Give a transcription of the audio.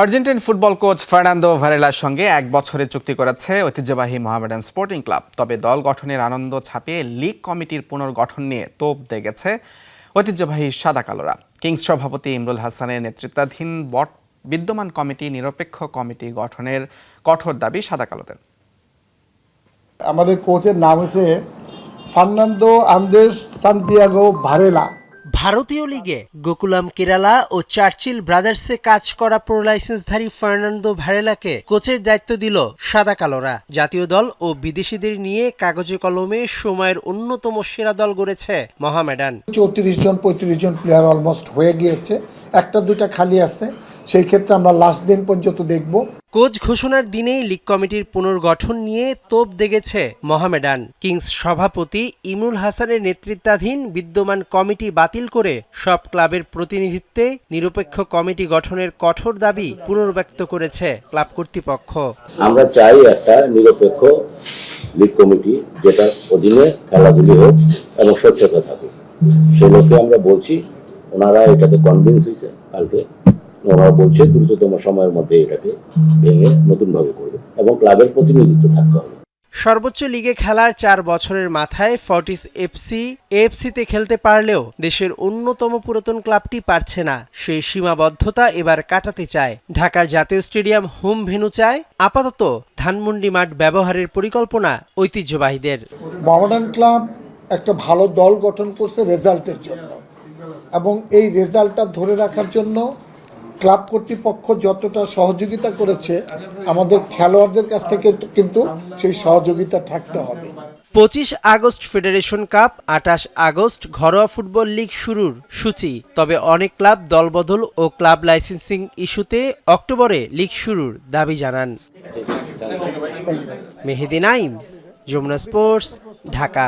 Argentine football coach Fernando ভারেলার সঙ্গে 1 বছরের চুক্তি করেছে ঐতিহ্যবাহী মোহামেডান স্পোর্টিং ক্লাব। তবে দল গঠনের আনন্দ ছাপিয়ে লীগ কমিটির পুনর্গঠন নিয়ে তোপ দেগেছে ঐতিহ্যবাহী সাদা কালোরা। কিংস সভাপতি ইমরুল হাসানের নেতৃত্বাধীন বিদ্যমান কমিটি নিরপেক্ষ কমিটি গঠনের কঠোর দাবি সাদা কালোদের। আমাদের কোচের নাম হচ্ছে ফার্নান্দো আন্দ্রেস সান্তিয়াগো ভারেলা। ভারতীয় লিগে গোকুলাম কেরালা ও চার্চিল ব্রাদার্সে কাজ করা প্রো লাইসেন্সধারী ফার্নান্দো ভারেলাকে কোচের দায়িত্ব দিল সাদা কালোরা। জাতীয় দল ও বিদেশিদের নিয়ে কাগজে কলমে সময়ের অন্যতম সেরা দল গড়েছে মোহামেডান। 34 জন 35 জন প্লেয়ার অলমোস্ট হয়ে গিয়েছে, একটা দুইটা খালি আছে, সেই ক্ষেত্রে আমরা লাস্ট দিন পর্যন্ত দেখব। কোচ ঘোষণার দিনেই লীগ কমিটির পুনর্গঠন নিয়ে তোপ দেগেছে মোহামেডান। কিংস সভাপতি ইমরুল হাসানের নেতৃত্বাধীন বিদ্যমান কমিটি বাতিল করে সব ক্লাবের প্রতিনিধিত্বে নিরপেক্ষ কমিটি গঠনের কঠোর দাবি পুনর্ব্যক্ত করেছে ক্লাব কর্তৃপক্ষ। আমরা চাই একটা নিরপেক্ষ লীগ কমিটি, যেটা অধীনে খেলাগুলি হোক এবং স্বচ্ছতা থাকুক। সে লক্ষ্যে আমরা বলছি, ওনারা এটাতে কনভিন্স হয়েছে। কালকে ওনারা বলছে দ্রুততম সময়ের মধ্যে এটাকে ভেঙে নতুনভাবে করবে এবং ক্লাবের প্রতিনিধিত্ব থাকতে হবে। সর্বোচ্চ লিগে খেলার 4 বছরের মাথায় ফর্টিস এএফসিতে খেলতে পারলেও দেশের অন্যতম পুরাতন ক্লাবটি পারছে না। সেই সীমাবদ্ধতা এবার কাটাতে চায়। ঢাকার জাতীয় স্টেডিয়াম হোম ভেন্যু চায়। আপাতত ধানমন্ডি মাঠ ব্যবহারের পরিকল্পনা ঐতিহ্যবাহীদের। মোহামেডান ক্লাব একটা ভালো দল গঠন করছে রেজাল্টের জন্য, এবং এই রেজাল্টটা ধরে রাখার জন্য ক্লাব কর্তৃপক্ষ যতটা সহযোগিতা করেছে, আমাদের খেলোয়াড়দের কাছ থেকে কিন্তু সেই সহযোগিতা থাকতে হবে। 25 আগস্ট ফেডারেশন কাপ, 28 আগস্ট ঘরোয়া ফুটবল লীগ শুরুর সূচি। তবে অনেক ক্লাব দলবদল ও ক্লাব লাইসেন্সিং ইস্যুতে অক্টোবরে লীগ শুরুর দাবি জানান। মেহেদি নাইম, যমুনা স্পোর্টস, ঢাকা।